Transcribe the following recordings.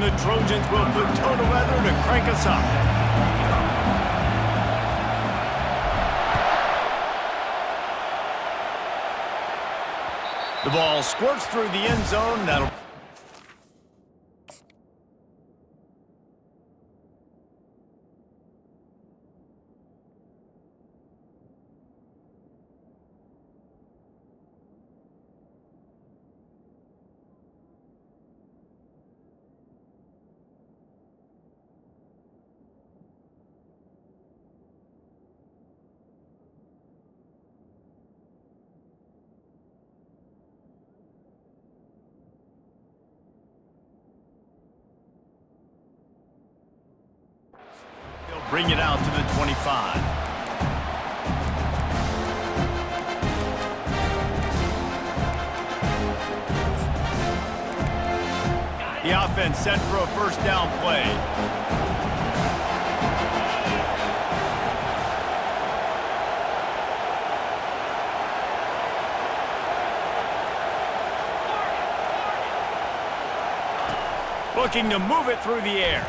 And the Trojans will put toe to leather to crank us up. The ball squirts through the end zone. That'll... Bring it out to the 25. The offense set for a first down play. Looking to move it through the air.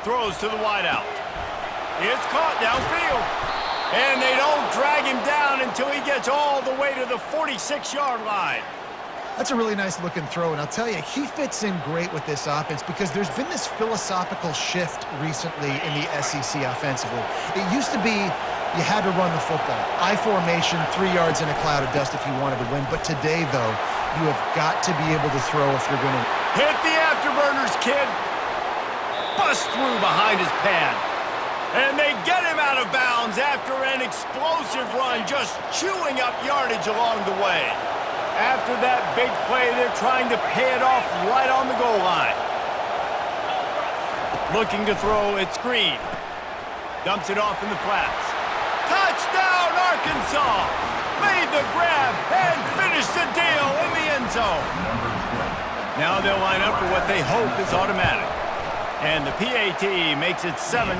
Throws to the wideout. It's caught downfield. And they don't drag him down until he gets all the way to the 46-yard line. That's a really nice looking throw, and I'll tell you, he fits in great with this offense because there's been this philosophical shift recently in the SEC offensively. It used to be you had to run the football. I formation, 3 yards in a cloud of dust if you wanted to win. But today, though, you have got to be able to throw if you're going to... Hit the afterburners, kid. Bust through behind his pad. And they get him out of bounds after an explosive run, just chewing up yardage along the way. After that big play, they're trying to pay it off right on the goal line. Looking to throw, it's Green. Dumps it off in the flats. Touchdown, Arkansas! Made the grab and finished the deal in the end zone. Now they'll line up for what they hope is automatic. And the PAT makes it 7-0.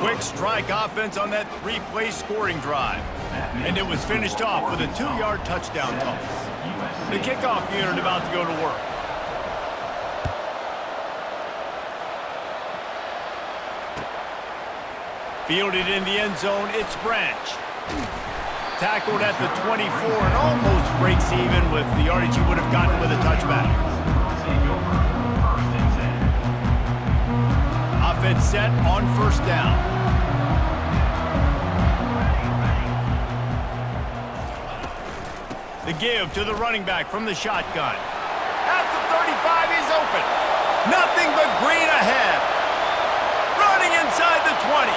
Quick strike offense on that 3-play scoring drive. And it was finished off with a 2-yard touchdown toss. The kickoff unit about to go to work. Fielded in the end zone, it's Branch. Tackled at the 24 and almost breaks even with the yardage he would have gotten with a touchback. Offense set on first down. The give to the running back from the shotgun. At the 35, he's open. Nothing but Green ahead. Running inside the 20.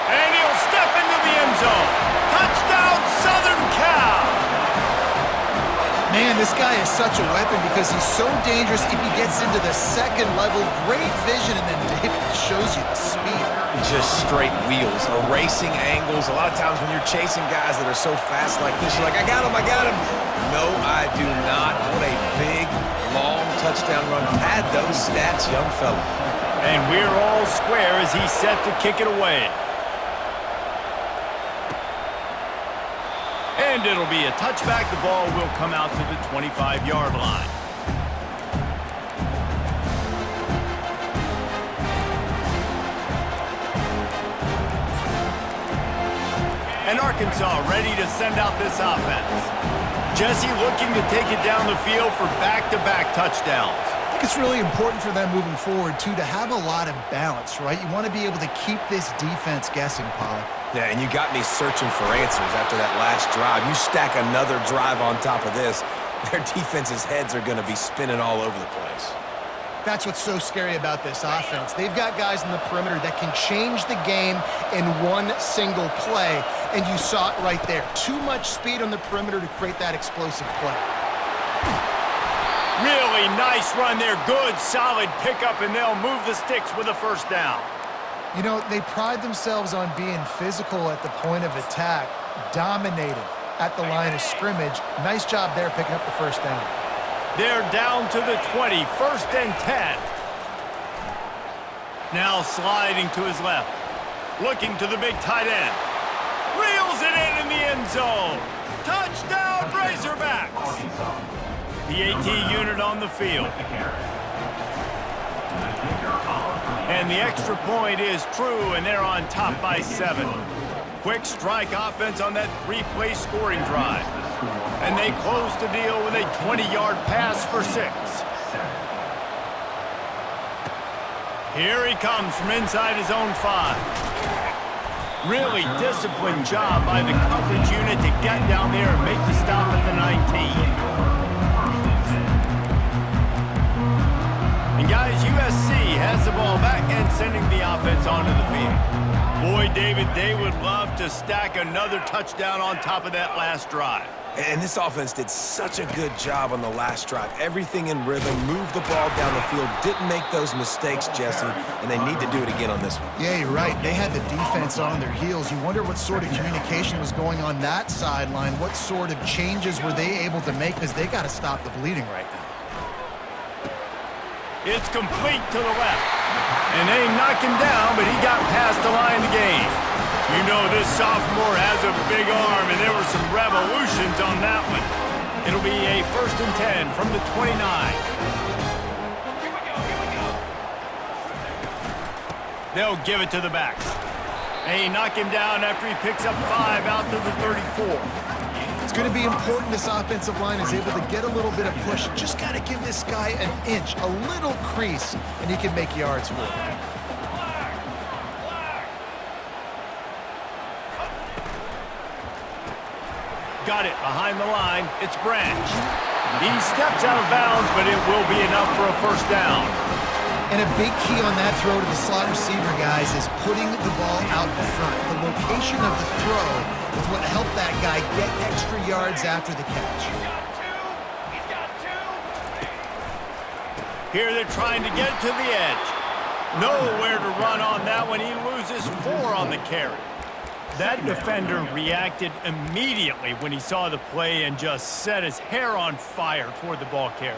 And he'll step into the end zone. Touchdown, Southern Cal! Man, this guy is such a weapon because he's so dangerous if he gets into the second level. Great vision, and then David shows you the speed. Just straight wheels, erasing angles. A lot of times when you're chasing guys that are so fast like this, you're like, I got him, I got him. No, I do not. What a big, long touchdown run. Pad those stats, young fella. And we're all square as he's set to kick it away. And it'll be a touchback. The ball will come out to the 25-yard line. And Arkansas ready to send out this offense. Jesse looking to take it down the field for back-to-back touchdowns. I think it's really important for them moving forward, too, to have a lot of balance, right? You want to be able to keep this defense guessing, Pollock. Yeah, and you got me searching for answers after that last drive. You stack another drive on top of this, their defense's heads are going to be spinning all over the place. That's what's so scary about this offense. They've got guys in the perimeter that can change the game in one single play, and you saw it right there. Too much speed on the perimeter to create that explosive play. Really nice run there. Good, solid pickup, and they'll move the sticks with a first down. You know, they pride themselves on being physical at the point of attack, dominating at the line of scrimmage. Nice job there picking up the first down. They're down to the 20, first and 10. Now sliding to his left. Looking to the big tight end. Reels it in the end zone. Touchdown, Razorbacks. The AT unit on the field. And the extra point is true, and they're on top by 7. Quick strike offense on that 3-play scoring drive. And they close the deal with a 20-yard pass for 6. Here he comes from inside his own 5. Really disciplined job by the coverage unit to get down there and make the stop at the 19. And guys, USC has the ball back and sending the offense onto the field. Boy, David, they would love to stack another touchdown on top of that last drive. And this offense did such a good job on the last drive. Everything in rhythm, moved the ball down the field, didn't make those mistakes, Jesse, and they need to do it again on this one. Yeah, you're right. They had the defense on their heels. You wonder what sort of communication was going on that sideline. What sort of changes were they able to make, because they got to stop the bleeding right now. It's complete to the left. And they knock him down, but he got past the line of the game. You know this sophomore has a big arm, and there were some revolutions on that one. It'll be a 1st and 10 from the 29. They'll give it to the back. They knock him down after he picks up 5 out to the 34. It's going to be important this offensive line is able to get a little bit of push. Just got to give this guy an inch, a little crease, and he can make yards for it. Got it behind the line. It's Branch. He steps out of bounds, but it will be enough for a 1st down. And a big key on that throw to the slot receiver, guys, is putting the ball out in front. The location of the throw is what helped that guy get extra yards after the catch. Here they're trying to get to the edge. Nowhere to run on that one. He loses 4 on the carry. That defender reacted immediately when he saw the play and just set his hair on fire toward the ball carrier.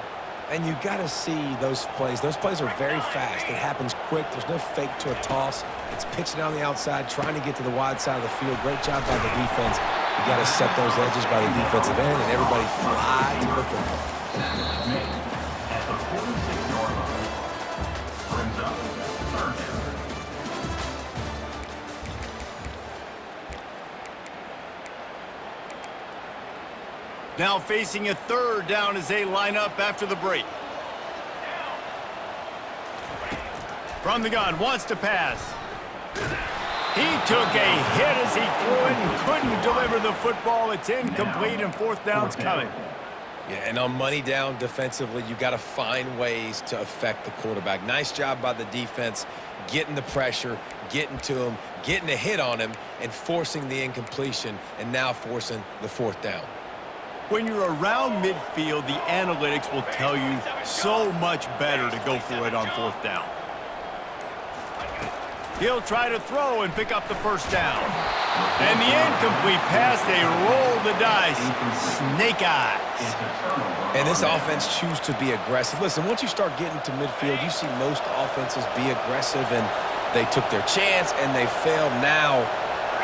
And you got to see those plays. Those plays are very fast. It happens quick. There's no fake to a toss. It's pitching down the outside, trying to get to the wide side of the field. Great job by the defense. You got to set those edges by the defensive end, and everybody fly to the football. Now facing a 3rd down as they line up after the break. From the gun, wants to pass. He took a hit as he threw it and couldn't deliver the football. It's incomplete and 4th down's coming. Yeah, and on money down defensively, you got to find ways to affect the quarterback. Nice job by the defense, getting the pressure, getting to him, getting a hit on him, and forcing the incompletion, and now forcing the 4th down. When you're around midfield, the analytics will tell you so much better to go for it on 4th down. He'll try to throw and pick up the 1st down. And the incomplete pass, they roll the dice. Snake eyes. And this offense chooses to be aggressive. Listen, once you start getting to midfield, you see most offenses be aggressive, and they took their chance, and they failed. Now,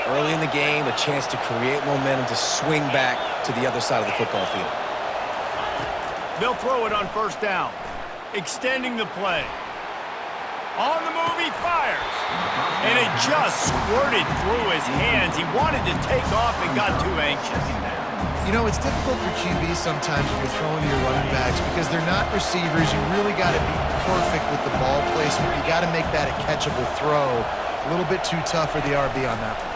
early in the game, a chance to create momentum to swing back to the other side of the football field. They'll throw it on 1st down. Extending the play. On the move, he fires. And it just squirted through his hands. He wanted to take off and got too anxious. You know, it's difficult for QBs sometimes when you're throwing to your running backs because they're not receivers. You really got to be perfect with the ball placement. You got to make that a catchable throw. A little bit too tough for the RB on that one.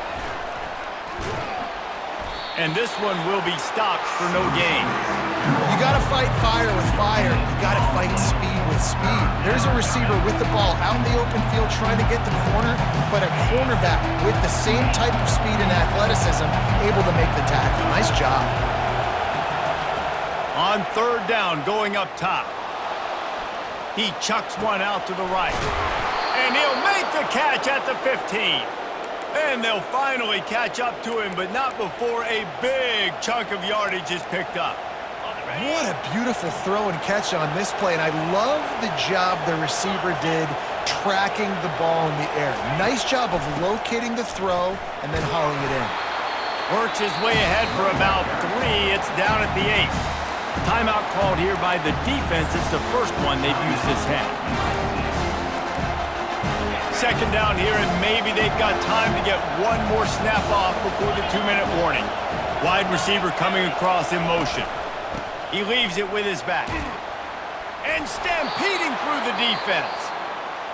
And this one will be stopped for no gain. You got to fight fire with fire. You got to fight speed with speed. There's a receiver with the ball out in the open field trying to get the corner, but a cornerback with the same type of speed and athleticism able to make the tackle. Nice job. On 3rd down, going up top. He chucks one out to the right. And he'll make the catch at the 15. And they'll finally catch up to him, but not before a big chunk of yardage is picked up. What a beautiful throw and catch on this play, and I love the job the receiver did tracking the ball in the air. Nice job of locating the throw and then hauling it in. Works his way ahead for about 3. It's down at the 8. Timeout called here by the defense. It's the first one they've used this half. second down here, and maybe they've got time to get one more snap off before the 2-minute warning. Wide receiver coming across in motion. He leaves it with his back. And stampeding through the defense.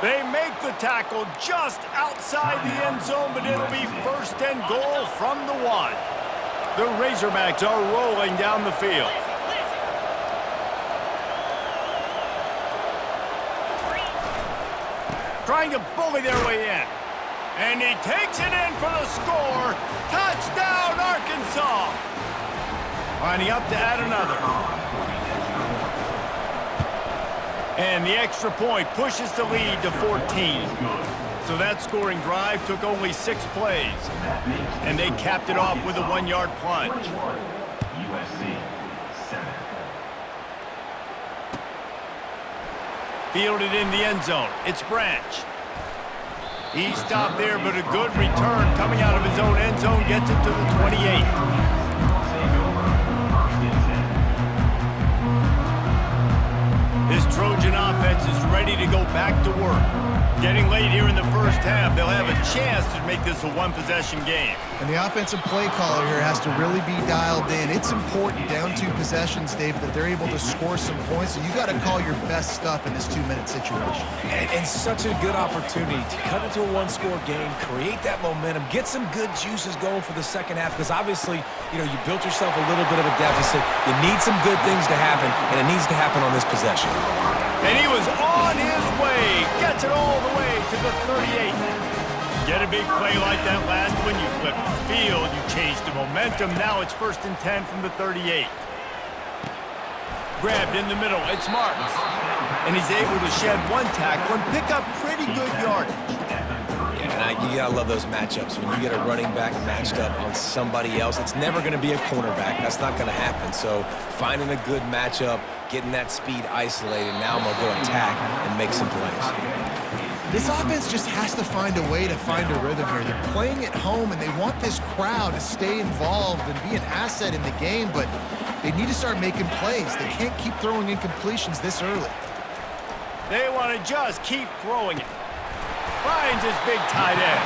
They make the tackle just outside the end zone, but it'll be 1st and goal from the 1. The Razorbacks are rolling down the field. Trying to bully their way in. And he takes it in for the score. Touchdown, Arkansas. Lining up to add another. And the extra point pushes the lead to 14. So that scoring drive took only 6 plays. And they capped it off with a 1-yard plunge. USC 7. Fielded in the end zone. It's Branch. He stopped there, but a good return coming out of his own end zone gets it to the 28. This Trojan offense is ready to go back to work. Getting late here in the first half, they'll have a chance to make this a one-possession game. And the offensive play caller here has to really be dialed in. It's important down 2 possessions, Dave, that they're able to score some points. So you got to call your best stuff in this 2-minute situation. And such a good opportunity to cut into a 1-score game, create that momentum, get some good juices going for the second half. Because obviously, you built yourself a little bit of a deficit. You need some good things to happen, and it needs to happen on this possession. And he was on his way. Gets it all the way to the 38. Get a big play like that last one, you flip the field, you change the momentum. Now it's 1st and 10 from the 38. Grabbed in the middle, it's Marks. And he's able to shed 1 tackle and pick up pretty good yardage. Yeah, and you gotta love those matchups. When you get a running back matched up on somebody else, it's never gonna be a cornerback. That's not gonna happen. So finding a good matchup, getting that speed isolated, now I'm gonna go attack and make some plays. This offense just has to find a way to find a rhythm here. They're playing at home, and they want this crowd to stay involved and be an asset in the game, but they need to start making plays. They can't keep throwing incompletions this early. They want to just keep throwing it. Finds his big tight end.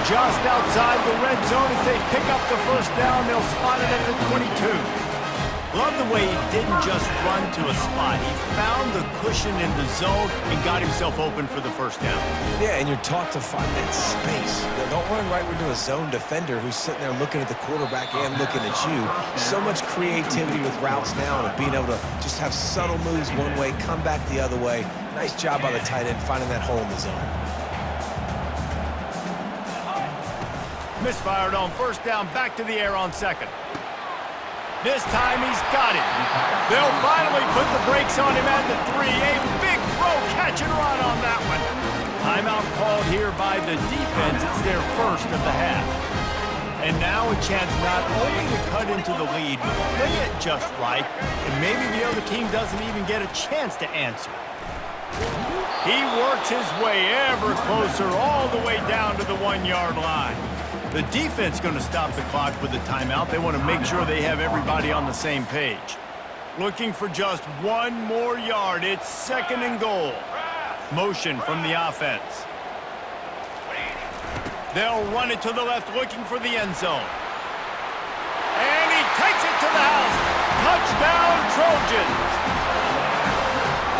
Just outside the red zone as they pick up the 1st down. They'll spot it at the 22. Love the way he didn't just run to a spot. He found the cushion in the zone and got himself open for the 1st down. Yeah, and you're taught to find that space. Don't run right into a zone defender who's sitting there looking at the quarterback and looking at you. So much creativity with routes now and being able to just have subtle moves one way, come back the other way. Nice job by the tight end finding that hole in the zone. Misfired on 1st down, back to the air on 2nd. This time he's got it. They'll finally put the brakes on him at the 3. A big throw, catch and run on that one. Timeout called here by the defense. It's their 1st of the half. And now a chance not only to cut into the lead, but play it just right. And maybe the other team doesn't even get a chance to answer. He works his way ever closer all the way down to the 1-yard line. The defense going to stop the clock with a timeout. They want to make sure they have everybody on the same page. Looking for just 1 more yard. It's 2nd and goal. Motion from the offense. They'll run it to the left, looking for the end zone. And he takes it to the house. Touchdown, Trojans.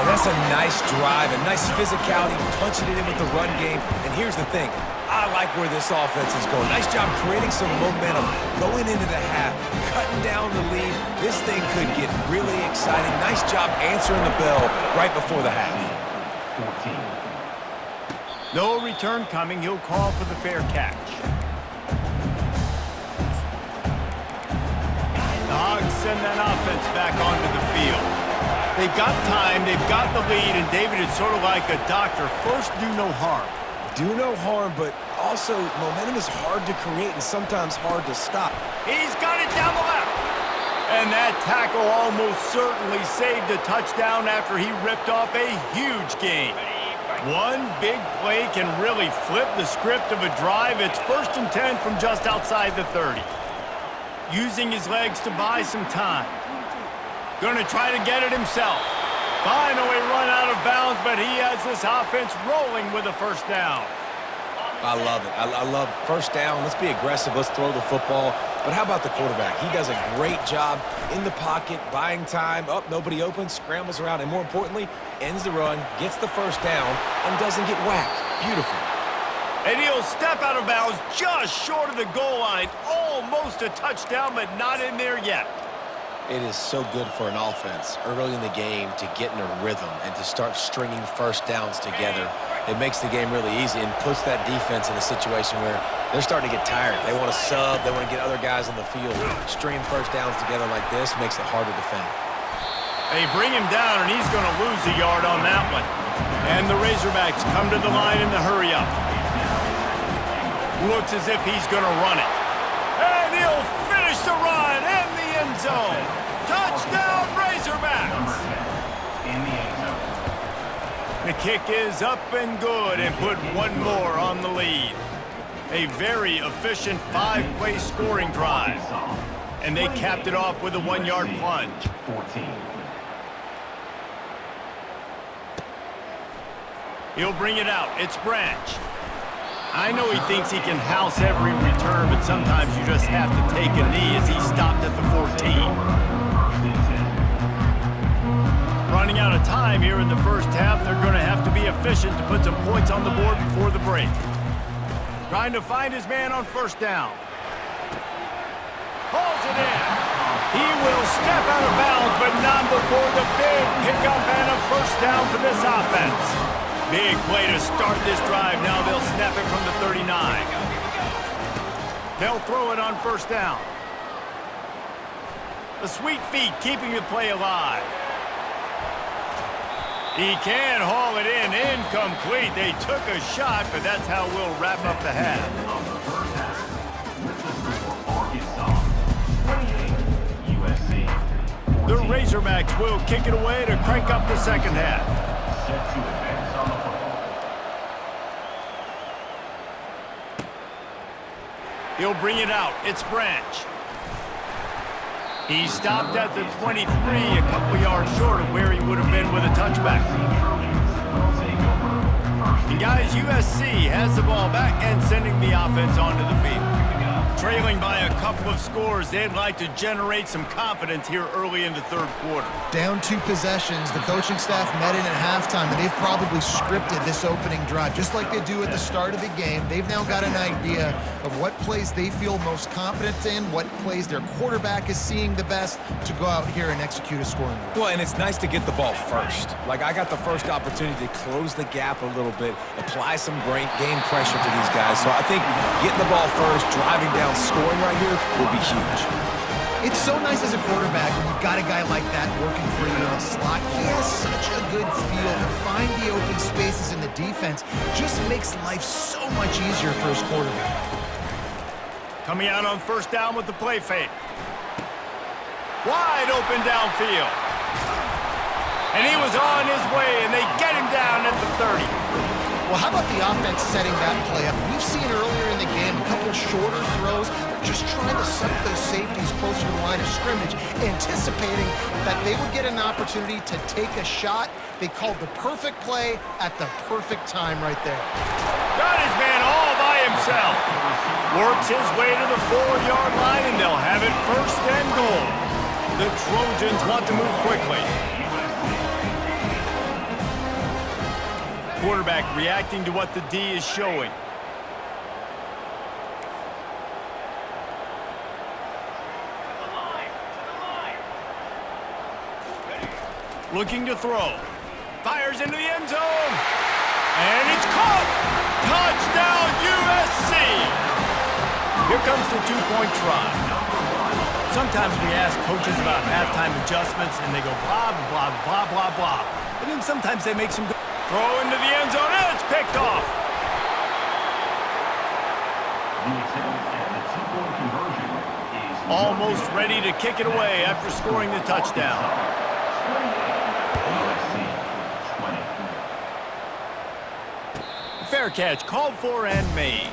And that's a nice drive, a nice physicality, punching it in with the run game. And here's the thing. I like where this offense is going. Nice job creating some momentum, going into the half, cutting down the lead. This thing could get really exciting. Nice job answering the bell right before the half. No return coming. He'll call for the fair catch. The Hogs send that offense back onto the field. They've got time, they've got the lead, and David is sort of like a doctor. First, do no harm. Do no harm, but also momentum is hard to create and sometimes hard to stop. He's got it down the left. And that tackle almost certainly saved a touchdown after he ripped off a huge gain. One big play can really flip the script of a drive. It's 1st and 10 from just outside the 30. Using his legs to buy some time. Going to try to get it himself. Finally run out of bounds, but he has this offense rolling with a first down. I love it. I love first down. Let's be aggressive. Let's throw the football. But how about the quarterback? He does a great job in the pocket, buying time. Nobody open, scrambles around, and more importantly, ends the run, gets the first down, and doesn't get whacked. Beautiful. And he'll step out of bounds just short of the goal line. Almost a touchdown, but not in there yet. It is so good for an offense early in the game to get in a rhythm and to start stringing first downs together. It makes the game really easy and puts that defense in a situation where they're starting to get tired. They want to sub. They want to get other guys on the field. Stringing first downs together like this makes it hard to defend. They bring him down, and he's going to lose a yard on that one. And the Razorbacks come to the line in the hurry-up. Looks as if he's going to run it. And he'll finish the run in the end zone. Touchdown, Razorbacks! In the end zone. The kick is up and good and put one more on the lead. A very efficient 5-play scoring drive. And they capped it off with a 1-yard plunge. 14. He'll bring it out. It's Branch. I know he thinks he can house every return, but sometimes you just have to take a knee as he stopped at the 14. Running out of time here in the first half, they're going to have to be efficient to put some points on the board before the break. Trying to find his man on first down. Hauls it in. He will step out of bounds, but not before the big pickup and a first down for this offense. Big play to start this drive. Now they'll snap it from the 39. They'll throw it on first down. The sweet feet keeping the play alive. He can haul it in. Incomplete. They took a shot, but that's how we'll wrap up the half. The Razorbacks will kick it away to crank up the second half. Set to advance on the football. He'll bring it out. It's Branch. He stopped at the 23, a couple yards short of where he would have been with a touchback. And guys, USC has the ball back and sending the offense onto the field. Trailing by a couple of scores, they'd like to generate some confidence here early in the third quarter. Down 2 possessions, the coaching staff met in at halftime, and they've probably scripted this opening drive, just like they do at the start of the game. They've now got an idea of what plays they feel most confident in, what plays their quarterback is seeing the best to go out here and execute a scoring drive. Well, and it's nice to get the ball first. Like, I got the first opportunity to close the gap a little bit, apply some game pressure to these guys. So I think getting the ball first, driving down, scoring right here would be huge. It's so nice as a quarterback when you've got a guy like that working for you in the slot. He has such a good feel to find the open spaces in the defense. Just makes life so much easier for his quarterback. Coming out on first down with the play fake. Wide open downfield. And he was on his way, and they get him down at the 30. Well, how about the offense setting that play up? We've seen earlier in the game a couple shorter throws. They're just trying to suck those safeties closer to the line of scrimmage, anticipating that they would get an opportunity to take a shot. They called the perfect play at the perfect time right there. Got his man all by himself. Works his way to the 4-yard line, and they'll have it first and goal. The Trojans want to move quickly. Quarterback reacting to what the D is showing. Looking to throw. Fires into the end zone. And it's caught. Touchdown, USC. Here comes the 2-point try. Sometimes we ask coaches about halftime adjustments, and they go blah, blah, blah, blah, blah. And then sometimes they make some good... Throw into the end zone, and it's picked off. Almost ready to kick it away after scoring the touchdown. Fair catch called for and made.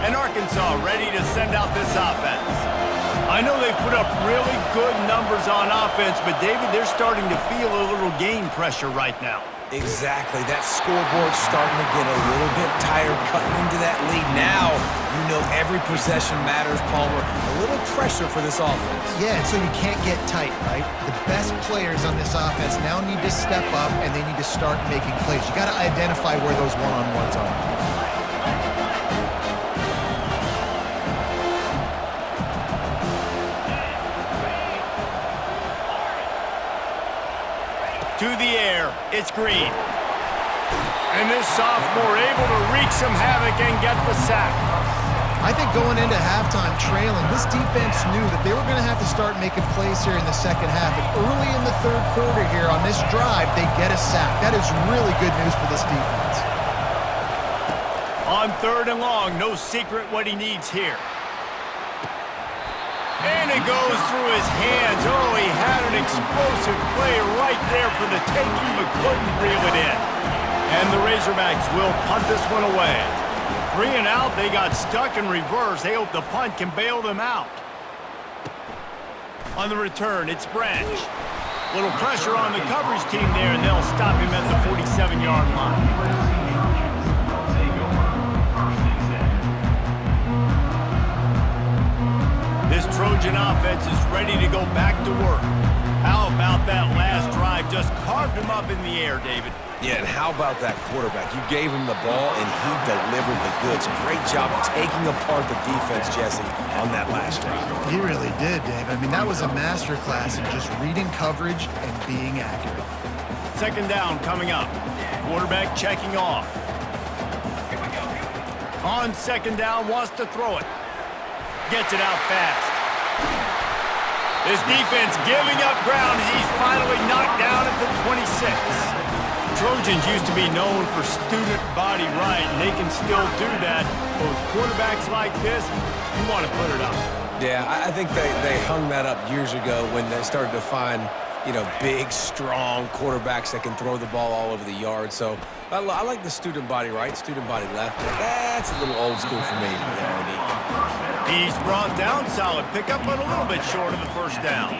And our Arkansas ready to send out this offense. I know they've put up really good numbers on offense, but David, they're starting to feel a little game pressure right now. Exactly. That scoreboard's starting to get a little bit tired cutting into that lead. Now, you know every possession matters, Palmer. A little pressure for this offense. Yeah, and so you can't get tight, right? The best players on this offense now need to step up, and they need to start making plays. You got to identify where those one-on-ones are. To the air, it's Green. And this sophomore able to wreak some havoc and get the sack. I think going into halftime trailing, this defense knew that they were going to have to start making plays here in the second half. And early in the third quarter here on this drive, they get a sack. That is really good news for this defense. On 3rd and long, no secret what he needs here. And it goes through his hands. Oh, he had an explosive play right there for the taking, but couldn't reel it in. And the Razorbacks will punt this one away. 3 and out, they got stuck in reverse. They hope the punt can bail them out. On the return, it's Branch. Little pressure on the coverage team there, and they'll stop him at the 47-yard line. This Trojan offense is ready to go back to work. How about that last drive? Just carved him up in the air, David. Yeah, and how about that quarterback? You gave him the ball, and he delivered the goods. Great job taking apart the defense, Jesse, on that last drive. He really did, Dave. I mean, that was a masterclass in just reading coverage and being accurate. 2nd down coming up. Quarterback checking off. On 2nd down, wants to throw it. Gets it out fast. This defense giving up ground. He's finally knocked down at the 26. Trojans used to be known for student body right, and they can still do that. But with quarterbacks like this, you want to put it up. Yeah, I think they hung that up years ago when they started to find, you know, big, strong quarterbacks that can throw the ball all over the yard. So I like the student body right, student body left. But that's a little old school for me. He's brought down solid pickup, but a little bit short of the 1st down.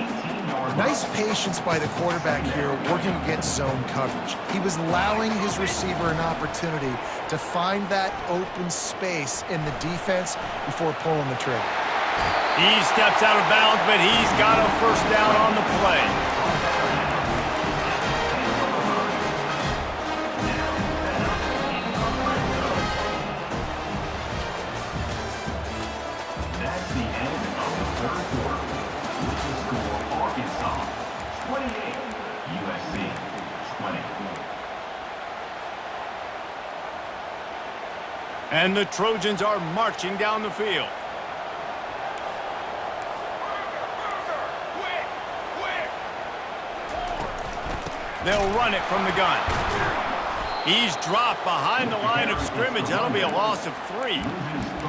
Nice patience by the quarterback here working against zone coverage. He was allowing his receiver an opportunity to find that open space in the defense before pulling the trigger. He steps out of bounds, but he's got a 1st down on the play. That's the end of the 3rd quarter. With the score, Arkansas 28, USC 20. And the Trojans are marching down the field. They'll run it from the gun. He's dropped behind the line of scrimmage. That'll be a loss of 3.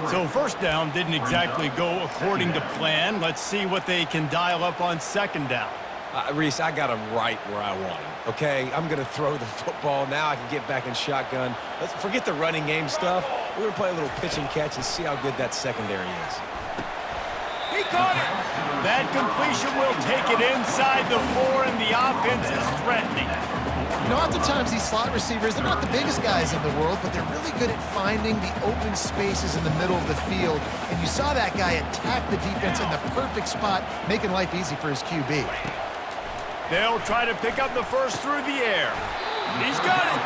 So 1st down didn't exactly go according to plan. Let's see what they can dial up on 2nd down. Reese, I got him right where I want him, okay? I'm going to throw the football. Now I can get back in shotgun. Let's forget the running game stuff. We're going to play a little pitch and catch and see how good that secondary is. He caught it. That completion will take it inside the 4, and the offense is threatening. You know, oftentimes these slot receivers, they're not the biggest guys in the world, but they're really good at finding the open spaces in the middle of the field. And you saw that guy attack the defense in the perfect spot, making life easy for his QB. They'll try to pick up the 1st through the air. He's got it.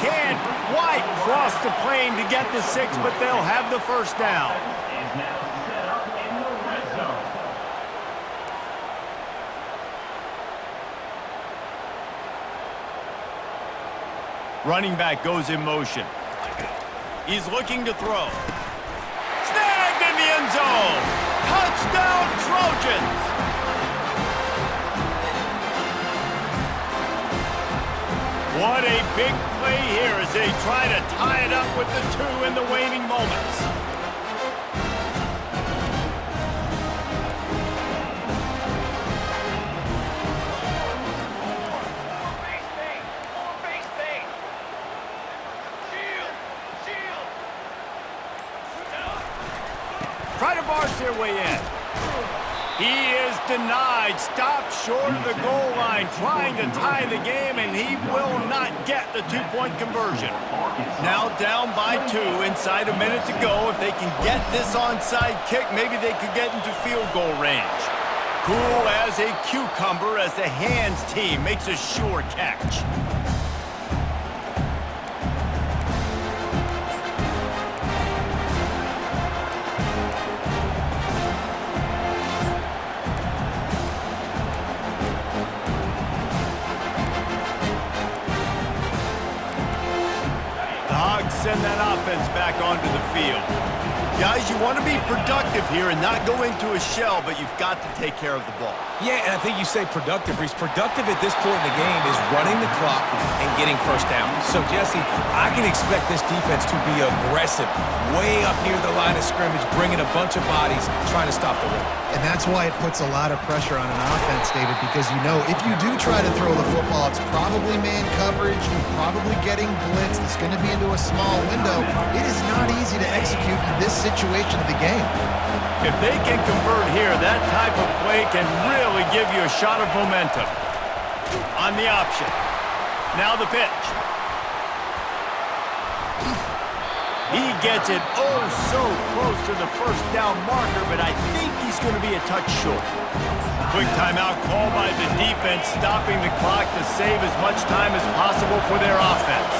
Can't quite cross the plane to get the 6, but they'll have the 1st down. Is now set up in the red zone. Running back goes in motion. He's looking to throw. Snagged in the end zone. Touchdown, Trojans. What a big play here as they try to tie it up with the 2 in the waning moments. try to barge their way in. He is denied, stopped short of the goal line, trying to tie the game, and he will not get the two-point conversion. Now down by 2, inside a minute to go. If they can get this onside kick, maybe they could get into field goal range. Cool as a cucumber as the hands team makes a sure catch. Send that offense back onto the field. Guys, you want to be productive here and not go into a shell, but you've got to take care of the ball. Yeah, and I think you say productive, Reese. Productive at this point in the game is running the clock and getting first down. So, Jesse, I can expect this defense to be aggressive, way up near the line of scrimmage, bringing a bunch of bodies, trying to stop the run. And that's why it puts a lot of pressure on an offense, David, because you know if you do try to throw the football, it's probably man coverage, you're probably getting blitzed, it's going to be into a small window. It is not easy to execute in this situation of the game. If they can convert here, that type of play can really give you a shot of momentum. On the option. Now the pitch. He gets it oh so close to the first down marker, but I think he's going to be a touch short. Quick timeout call by the defense, stopping the clock to save as much time as possible for their offense.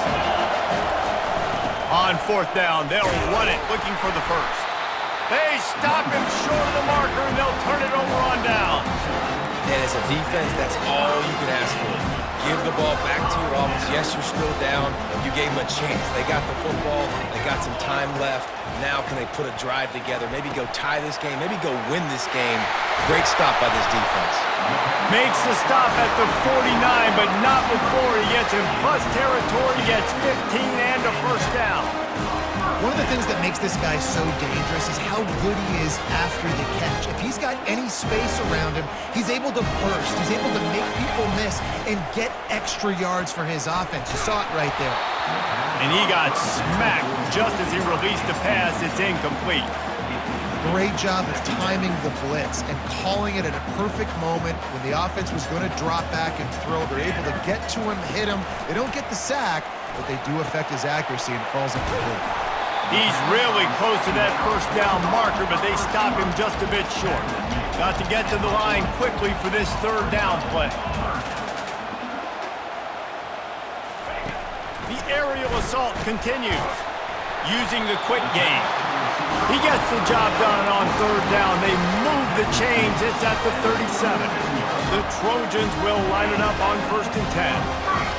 On 4th down, they'll run it, looking for the first. They stop him short of the marker, and they'll turn it over on downs. And as a defense, that's all you can ask for. Give the ball back to your offense. Yes, you're still down. You gave them a chance. They got the football. They got some time left. Now can they put a drive together? Maybe go tie this game. Maybe go win this game. Great stop by this defense. Makes the stop at the 49, but not before he gets in plus territory, gets 15 and a first down. One of the things that makes this guy so dangerous is how good he is after the catch. If he's got any space around him, he's able to burst. He's able to make people miss and get extra yards for his offense. You saw it right there. And he got smacked just as he released the pass. It's incomplete. Great job of timing the blitz and calling it at a perfect moment when the offense was going to drop back and throw. They're able to get to him, hit him. They don't get the sack, but they do affect his accuracy and it falls incomplete. He's really close to that first down marker, but they stop him just a bit short. Got to get to the line quickly for this 3rd down play. The aerial assault continues, using the quick game. He gets the job done on 3rd down. They move the chains. It's at the 37. The Trojans will line it up on 1st and 10.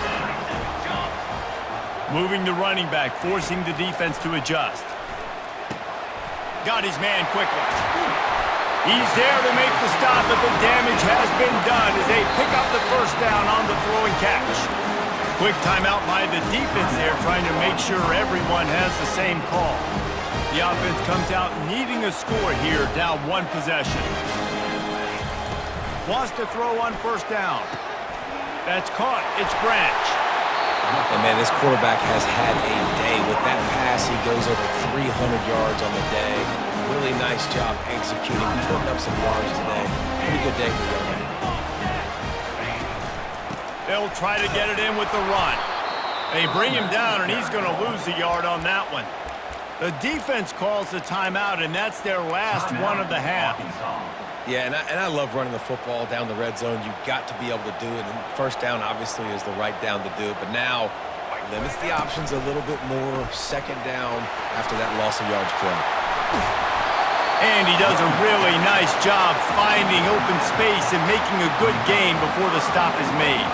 Moving the running back, forcing the defense to adjust. Got his man quickly. He's there to make the stop, but the damage has been done as they pick up the first down on the throw and catch. Quick timeout by the defense there, trying to make sure everyone has the same call. The offense comes out needing a score here, down 1 possession. Wants to throw on 1st down. That's caught. It's Branch. And, man, this quarterback has had a day. With that pass, he goes over 300 yards on the day. Really nice job executing, putting up some yards today. Pretty good day for the young man. They'll try to get it in with the run. They bring him down, and he's going to lose a yard on that one. The defense calls the timeout, and that's their last one of the half. Yeah, and I love running the football down the red zone. You've got to be able to do it. And 1st down, obviously, is the right down to do it. But now, limits the options a little bit more. 2nd down after that loss of yards play. And he does a really nice job finding open space and making a good gain before the stop is made.